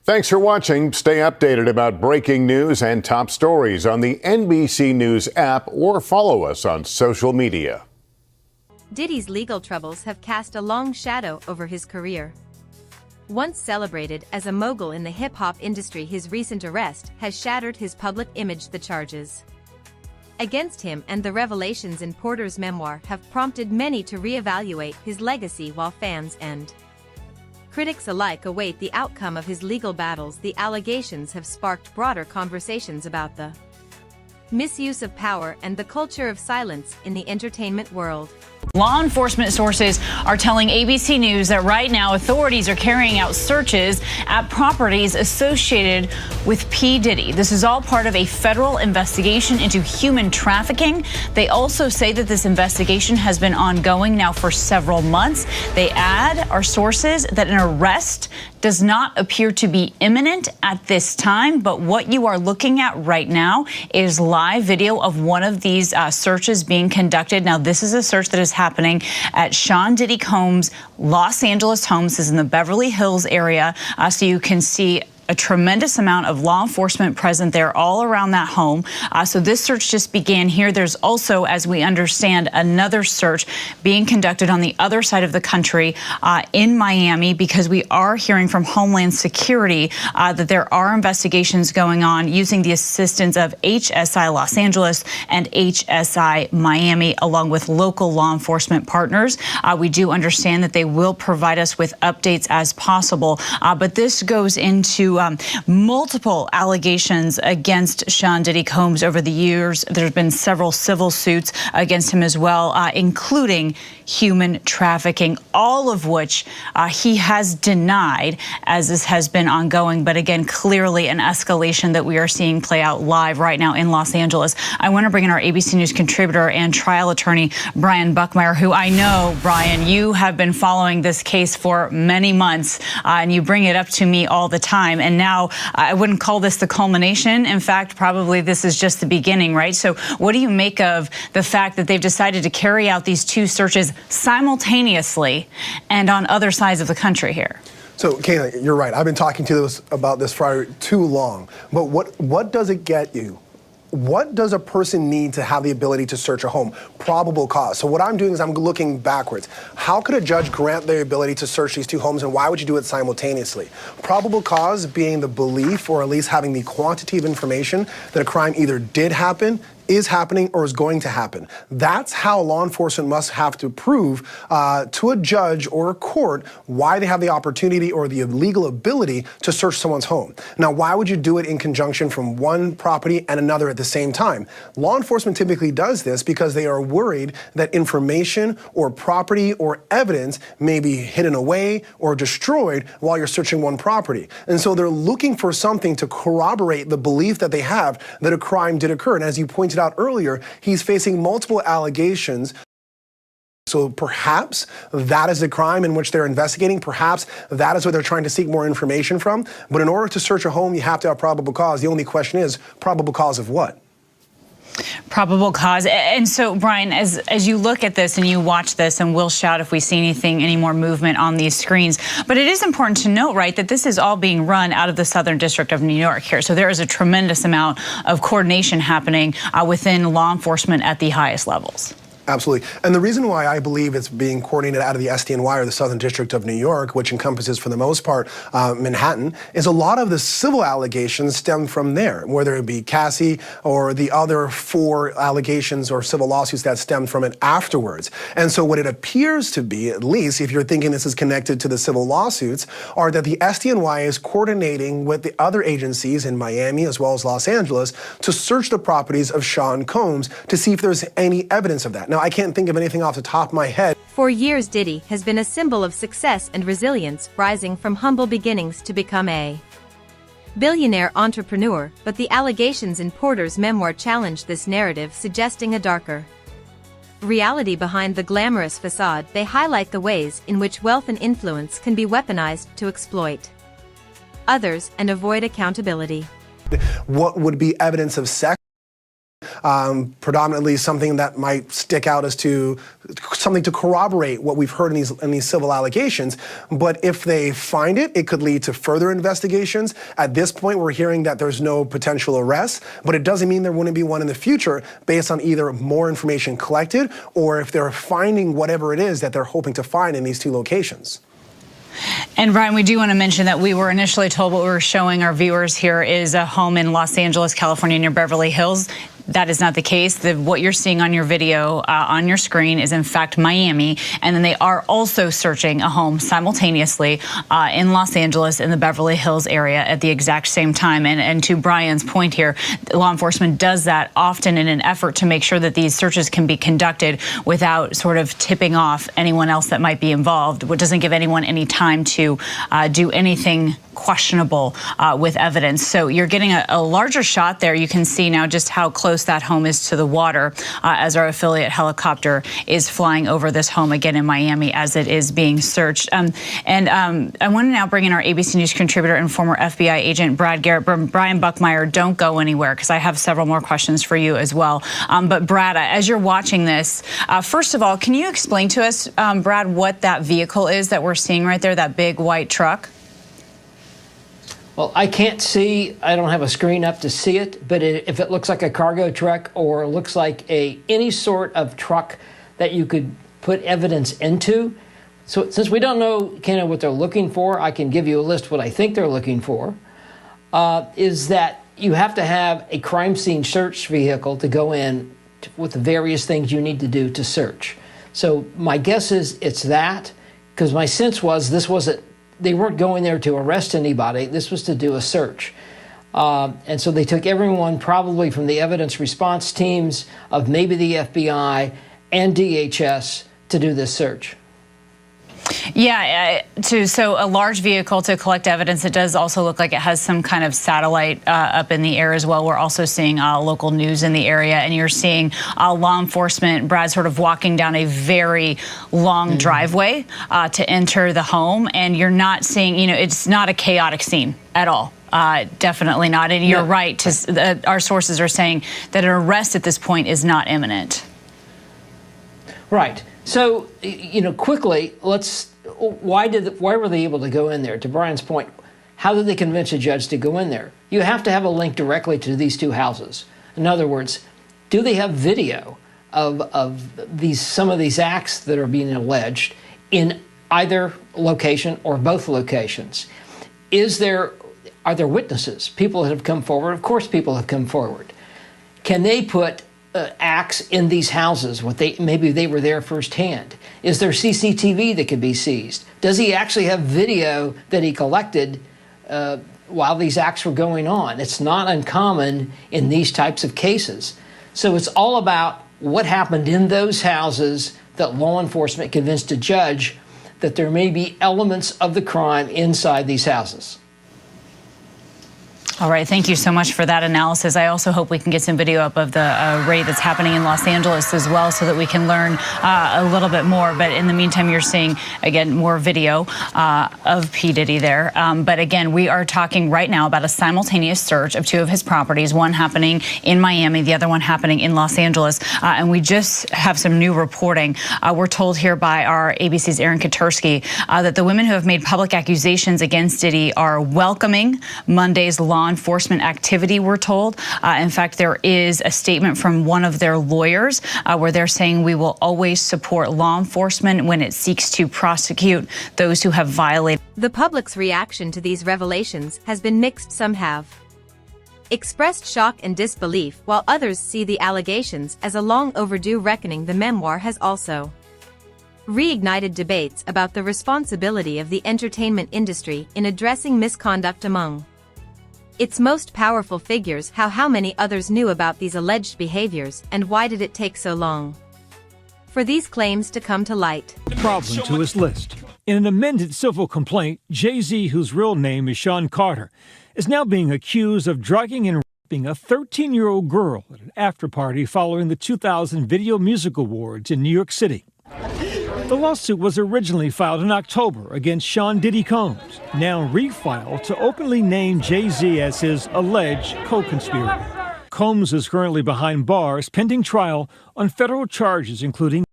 Thanks for watching. Stay updated about breaking news and top stories on the NBC News app or follow us on social media. Diddy's legal troubles have cast a long shadow over his career. Once celebrated as a mogul in the hip-hop industry, his recent arrest has shattered his public image. The charges against him and the revelations in Porter's memoir have prompted many to reevaluate his legacy, while fans and critics alike await the outcome of his legal battles. The allegations have sparked broader conversations about the misuse of power and the culture of silence in the entertainment world. Law enforcement sources are telling ABC News that right now authorities are carrying out searches at properties associated with P. Diddy. This is all part of a federal investigation into human trafficking. They also say that this investigation has been ongoing now for several months. They add, our sources, that an arrest does not appear to be imminent at this time, but what you are looking at right now is live video of one of these searches being conducted. Now, this is a search that is happening at Sean Diddy Combs' Los Angeles home. This is in the Beverly Hills area, so you can see a tremendous amount of law enforcement present there all around that home. So this search just began here. There's also, as we understand, another search being conducted on the other side of the country in Miami, because we are hearing from Homeland Security that there are investigations going on using the assistance of HSI Los Angeles and HSI Miami, along with local law enforcement partners. We do understand that they will provide us with updates as possible, but this goes into multiple allegations against Sean Diddy Combs over the years. There's been several civil suits against him as well, including human trafficking, all of which he has denied as this has been ongoing. But again, clearly an escalation that we are seeing play out live right now in Los Angeles. I want to bring in our ABC News contributor and trial attorney, Brian Buckmeyer, who I know, Brian, you have been following this case for many months, and you bring it up to me all the time. And now I wouldn't call this the culmination. In fact, probably this is just the beginning, right? So what do you make of the fact that they've decided to carry out these two searches simultaneously and on other sides of the country here? So, Kayla, you're right. I've been talking to us about this for too long. But what does it get you what does a person need to have the ability to search a home? Probable cause. So what I'm doing is I'm looking backwards. How could a judge grant the ability to search these two homes, and why would you do it simultaneously? Probable cause being the belief, or at least having the quantity of information that a crime either did happen, is happening, or is going to happen. That's how law enforcement must have to prove to a judge or a court why they have the opportunity or the legal ability to search someone's home. Now, why would you do it in conjunction from one property and another at the same time? Law enforcement typically does this because they are worried that information or property or evidence may be hidden away or destroyed while you're searching one property. And so they're looking for something to corroborate the belief that they have that a crime did occur. And as you pointed out earlier, he's facing multiple allegations. So perhaps that is the crime in which they're investigating. Perhaps that is what they're trying to seek more information from. But in order to search a home, you have to have probable cause. The only question is, probable cause of what? Probable cause. And so, Brian, as you look at this and you watch this, and we'll shout if we see any more movement on these screens, but it is important to note, right, that this is all being run out of the Southern District of New York here. So there is a tremendous amount of coordination happening within law enforcement at the highest levels. Absolutely. And the reason why I believe it's being coordinated out of the SDNY, or the Southern District of New York, which encompasses, for the most part, Manhattan, is a lot of the civil allegations stem from there, whether it be Cassie or the other 4 allegations or civil lawsuits that stemmed from it afterwards. And so what it appears to be, at least if you're thinking this is connected to the civil lawsuits, are that the SDNY is coordinating with the other agencies in Miami as well as Los Angeles to search the properties of Sean Combs to see if there's any evidence of that. Now, I can't think of anything off the top of my head. For years, Diddy has been a symbol of success and resilience, rising from humble beginnings to become a billionaire entrepreneur, but the allegations in Porter's memoir challenge this narrative, suggesting a darker reality behind the glamorous facade. They highlight the ways in which wealth and influence can be weaponized to exploit others and avoid accountability. What would be evidence of sex? Predominantly something that might stick out as to something to corroborate what we've heard in these civil allegations. But if they find it, it could lead to further investigations. At this point, we're hearing that there's no potential arrest, but it doesn't mean there wouldn't be one in the future based on either more information collected or if they're finding whatever it is that they're hoping to find in these 2 locations. And Brian, we do want to mention that we were initially told what we were showing our viewers here is a home in Los Angeles, California, near Beverly Hills. That is not the case. What you're seeing on your video on your screen is in fact Miami, and then they are also searching a home simultaneously in Los Angeles in the Beverly Hills area at the exact same time. And to Brian's point here, law enforcement does that often in an effort to make sure that these searches can be conducted without sort of tipping off anyone else that might be involved, which doesn't give anyone any time to do anything questionable with evidence. So you're getting a larger shot there. You can see now just how close that home is to the water as our affiliate helicopter is flying over this home again in Miami as it is being searched. I want to now bring in our ABC News contributor and former FBI agent Brad Garrett. Brian Buckmeyer, don't go anywhere because I have several more questions for you as well. But Brad, as you're watching this, first of all, can you explain to us, Brad, what that vehicle is that we're seeing right there, that big white truck? Well, I can't see, I don't have a screen up to see it, but if it looks like a cargo truck or looks like any sort of truck that you could put evidence into. So since we don't know kind of what they're looking for, I can give you a list of what I think they're looking for, is that you have to have a crime scene search vehicle to go in with the various things you need to do to search. So my guess is it's that, because my sense was they weren't going there to arrest anybody. This was to do a search. And so they took everyone probably from the evidence response teams of maybe the FBI and DHS to do this search. Yeah, so a large vehicle to collect evidence. It does also look like it has some kind of satellite up in the air as well. We're also seeing local news in the area, and you're seeing law enforcement, Brad, sort of walking down a very long driveway to enter the home, and you're not seeing, it's not a chaotic scene at all. Definitely not. And you're right. Our sources are saying that an arrest at this point is not imminent. Right. So, quickly, why were they able to go in there? To Brian's point, how did they convince a judge to go in there? You have to have a link directly to these 2 houses. In other words, do they have video of some of these acts that are being alleged in either location or both locations? Are there witnesses, people that have come forward? Of course people have come forward. Can they put acts in these houses? Maybe they were there firsthand. Is there CCTV that could be seized? Does he actually have video that he collected while these acts were going on? It's not uncommon in these types of cases. So it's all about what happened in those houses that law enforcement convinced a judge that there may be elements of the crime inside these houses. All right. Thank you so much for that analysis. I also hope we can get some video up of the raid that's happening in Los Angeles as well so that we can learn a little bit more. But in the meantime, you're seeing, again, more video of P. Diddy there. But again, we are talking right now about a simultaneous search of two of his properties, one happening in Miami, the other one happening in Los Angeles. And we just have some new reporting. We're told here by our ABC's Aaron Katursky that the women who have made public accusations against Diddy are welcoming Monday's law enforcement activity, we're told. In fact, there is a statement from one of their lawyers where they're saying we will always support law enforcement when it seeks to prosecute those who have violated. The public's reaction to these revelations has been mixed. Some have expressed shock and disbelief, while others see the allegations as a long overdue reckoning. The memoir has also reignited debates about the responsibility of the entertainment industry in addressing misconduct among its most powerful figures. How many others knew about these alleged behaviors, and why did it take so long for these claims to come to light? Problem to his list. In an amended civil complaint, Jay-Z, whose real name is Sean Carter, is now being accused of drugging and raping a 13-year-old girl at an after-party following the 2000 Video Music Awards in New York City. The lawsuit was originally filed in October against Sean Diddy Combs, now refiled to openly name Jay-Z as his alleged co-conspirator. Combs is currently behind bars pending trial on federal charges including.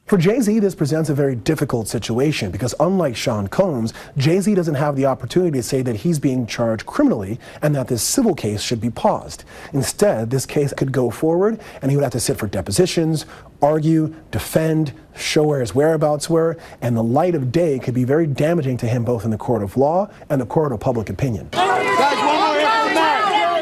For Jay-Z, this presents a very difficult situation because unlike Sean Combs, Jay-Z doesn't have the opportunity to say that he's being charged criminally and that this civil case should be paused. Instead, this case could go forward and he would have to sit for depositions, argue, defend, show where his whereabouts were, and the light of day could be very damaging to him both in the court of law and the court of public opinion.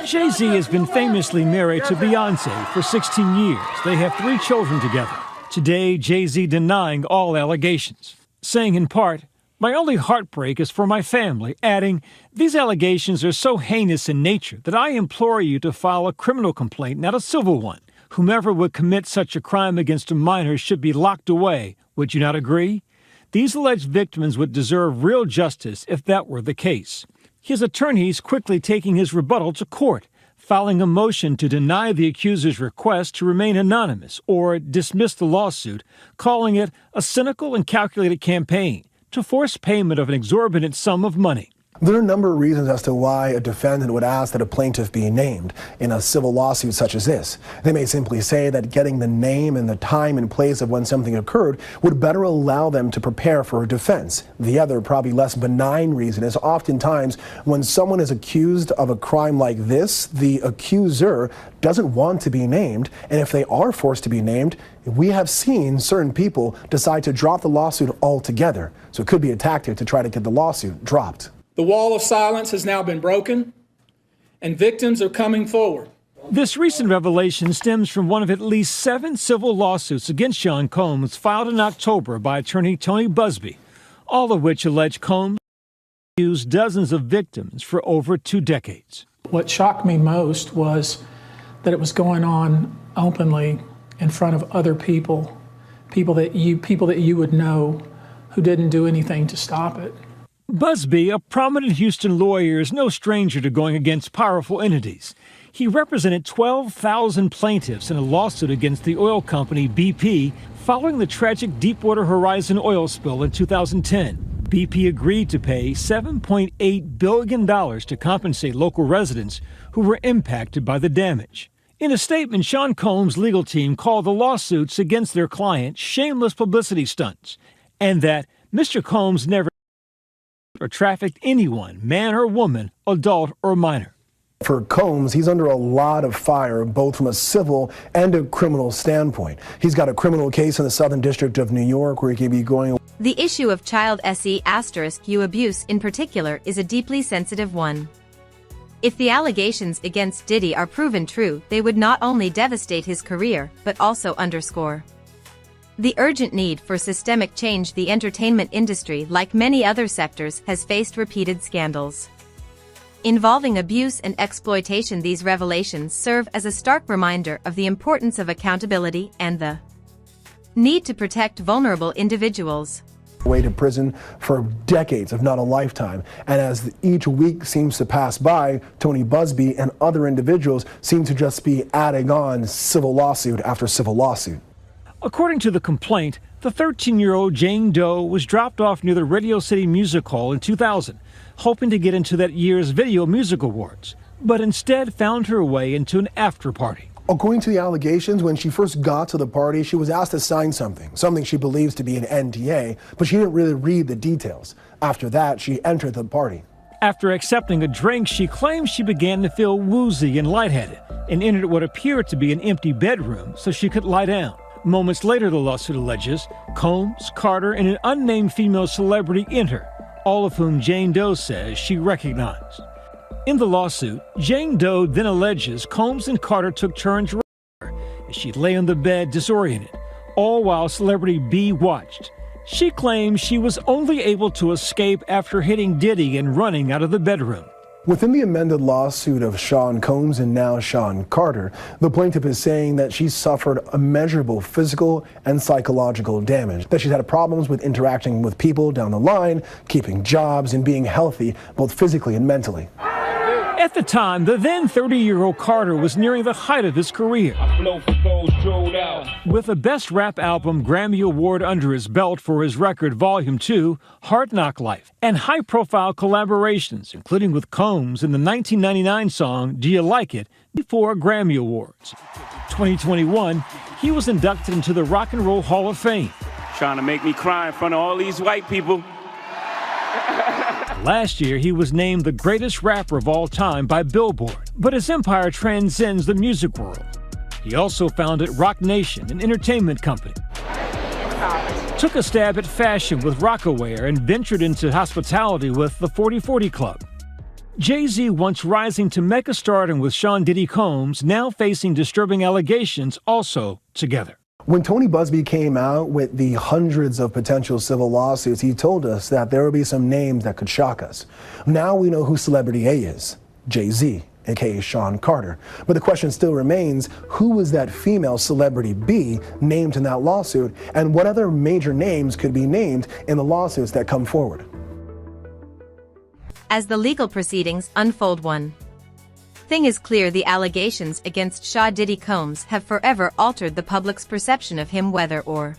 Jay-Z has been famously married to Beyonce for 16 years. They have 3 children together. Today, Jay-Z denying all allegations, saying in part, "My only heartbreak is for my family," adding, "These allegations are so heinous in nature that I implore you to file a criminal complaint, not a civil one. Whomever would commit such a crime against a minor should be locked away. Would you not agree? These alleged victims would deserve real justice if that were the case." His attorneys quickly taking his rebuttal to court, filing a motion to deny the accuser's request to remain anonymous or dismiss the lawsuit, calling it a cynical and calculated campaign to force payment of an exorbitant sum of money. There are a number of reasons as to why a defendant would ask that a plaintiff be named in a civil lawsuit such as this. They may simply say that getting the name and the time and place of when something occurred would better allow them to prepare for a defense. The other, probably less benign reason is oftentimes when someone is accused of a crime like this, the accuser doesn't want to be named, and if they are forced to be named, we have seen certain people decide to drop the lawsuit altogether. So it could be a tactic to try to get the lawsuit dropped. The wall of silence has now been broken, and victims are coming forward. This recent revelation stems from one of at least 7 civil lawsuits against Sean Combs filed in October by attorney Tony Busby, all of which allege Combs used dozens of victims for over 2 decades. What shocked me most was that it was going on openly in front of other people, people that you would know who didn't do anything to stop it. Busby, a prominent Houston lawyer, is no stranger to going against powerful entities. He represented 12,000 plaintiffs in a lawsuit against the oil company BP following the tragic Deepwater Horizon oil spill in 2010. BP agreed to pay $7.8 billion to compensate local residents who were impacted by the damage. In a statement, Sean Combs' legal team called the lawsuits against their client shameless publicity stunts, and that Mr. Combs never or trafficked anyone, man or woman, adult or minor. For Combs, he's under a lot of fire, both from a civil and a criminal standpoint. He's got a criminal case in the Southern District of New York where he could be going. The issue of child SE*U abuse in particular is a deeply sensitive one. If the allegations against Diddy are proven true, they would not only devastate his career, but also underscore the urgent need for systemic change. The entertainment industry, like many other sectors, has faced repeated scandals involving abuse and exploitation. These revelations serve as a stark reminder of the importance of accountability and the need to protect vulnerable individuals. Away to prison for decades, if not a lifetime. And as each week seems to pass by, Tony Busby and other individuals seem to just be adding on civil lawsuit after civil lawsuit. According to the complaint, the 13-year-old Jane Doe was dropped off near the Radio City Music Hall in 2000, hoping to get into that year's Video Music Awards, but instead found her way into an after-party. According to the allegations, when she first got to the party, she was asked to sign something she believes to be an NDA, but she didn't really read the details. After that, she entered the party. After accepting a drink, she claims she began to feel woozy and lightheaded and entered what appeared to be an empty bedroom so she could lie down. Moments later, the lawsuit alleges, Combs, Carter, and an unnamed female celebrity enter, all of whom Jane Doe says she recognized. In the lawsuit, Jane Doe then alleges Combs and Carter took turns raping her as she lay on the bed disoriented, all while celebrity B watched. She claims she was only able to escape after hitting Diddy and running out of the bedroom. Within the amended lawsuit of Sean Combs and now Sean Carter, the plaintiff is saying that she suffered immeasurable physical and psychological damage, that she's had problems with interacting with people down the line, keeping jobs, and being healthy, both physically and mentally. At the time, the then 30-year-old Carter was nearing the height of his career. With a Best Rap Album Grammy Award under his belt for his record Volume 2, Hard Knock Life, and high-profile collaborations, including with Combs in the 1999 song Do You Like It, before Grammy Awards. 2021, he was inducted into the Rock and Roll Hall of Fame. Trying to make me cry in front of all these white people. Last year, he was named the greatest rapper of all time by Billboard, but his empire transcends the music world. He also founded Rock Nation, an entertainment company, took a stab at fashion with Rockaware, and ventured into hospitality with the 40/40 Club. Jay-Z, once rising to megastardom with Sean Diddy Combs, now facing disturbing allegations also together. When Tony Busby came out with the hundreds of potential civil lawsuits, he told us that there will be some names that could shock us. Now we know who Celebrity A is, Jay-Z, aka Sean Carter. But the question still remains, who was that female Celebrity B named in that lawsuit, and what other major names could be named in the lawsuits that come forward? As the legal proceedings unfold, one thing is clear: the allegations against Sean Diddy Combs have forever altered the public's perception of him. Whether or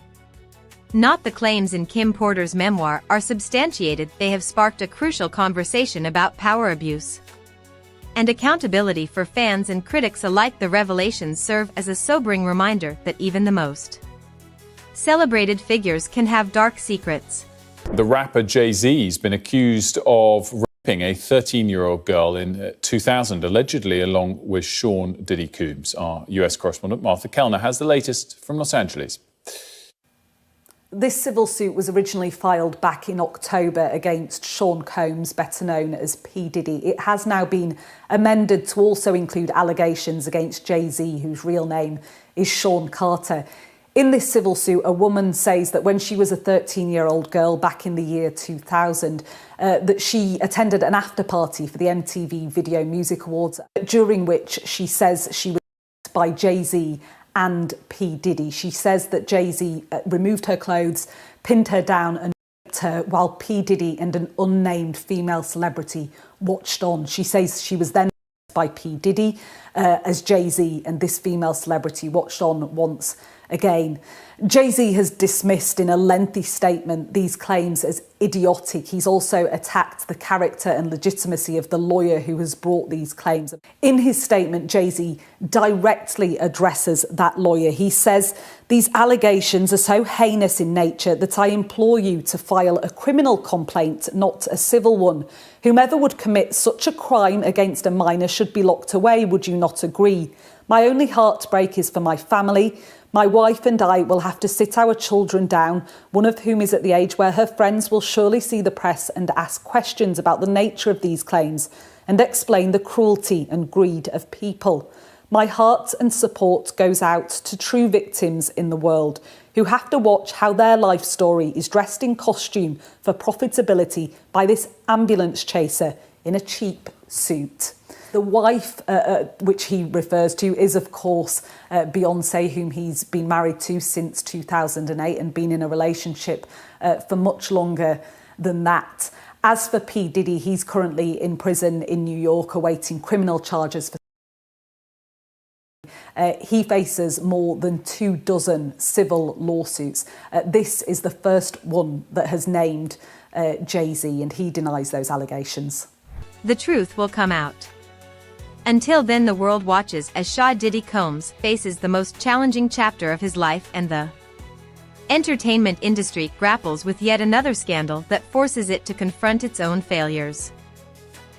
not the claims in Kim Porter's memoir are substantiated, they have sparked a crucial conversation about power abuse and accountability for fans and critics alike. The revelations serve as a sobering reminder that even the most celebrated figures can have dark secrets. The rapper Jay-Z has been accused of raping a 13-year-old girl in 2000, allegedly along with Sean Diddy Combs. Our US correspondent Martha Kellner has the latest from Los Angeles. This civil suit was originally filed back in October against Sean Combs, better known as P. Diddy. It has now been amended to also include allegations against Jay-Z, whose real name is Sean Carter. In this civil suit, a woman says that when she was a 13-year-old girl back in the year 2000, that she attended an after party for the MTV Video Music Awards, during which she says she was attacked by Jay-Z and P. Diddy. She says that Jay-Z removed her clothes, pinned her down and raped her, while P. Diddy and an unnamed female celebrity watched on. She says she was then by P. Diddy as Jay-Z and this female celebrity watched on once again. Jay-Z has dismissed in a lengthy statement these claims as idiotic. He's also attacked the character and legitimacy of the lawyer who has brought these claims. In his statement, Jay-Z directly addresses that lawyer. He says, "These allegations are so heinous in nature that I implore you to file a criminal complaint, not a civil one. Whomever would commit such a crime against a minor should be locked away. Would you not agree? My only heartbreak is for my family. My wife and I will have to sit our children down, one of whom is at the age where her friends will surely see the press and ask questions about the nature of these claims and explain the cruelty and greed of people. My heart and support goes out to true victims in the world who have to watch how their life story is dressed in costume for profitability by this ambulance chaser in a cheap suit." The wife, which he refers to, is, of course, Beyoncé, whom he's been married to since 2008 and been in a relationship for much longer than that. As for P. Diddy, he's currently in prison in New York awaiting criminal charges for he faces more than 24 civil lawsuits. This is the first one that has named Jay-Z, and he denies those allegations. The truth will come out. Until then, the world watches as Shah Diddy Combs faces the most challenging chapter of his life, and the entertainment industry grapples with yet another scandal that forces it to confront its own failures.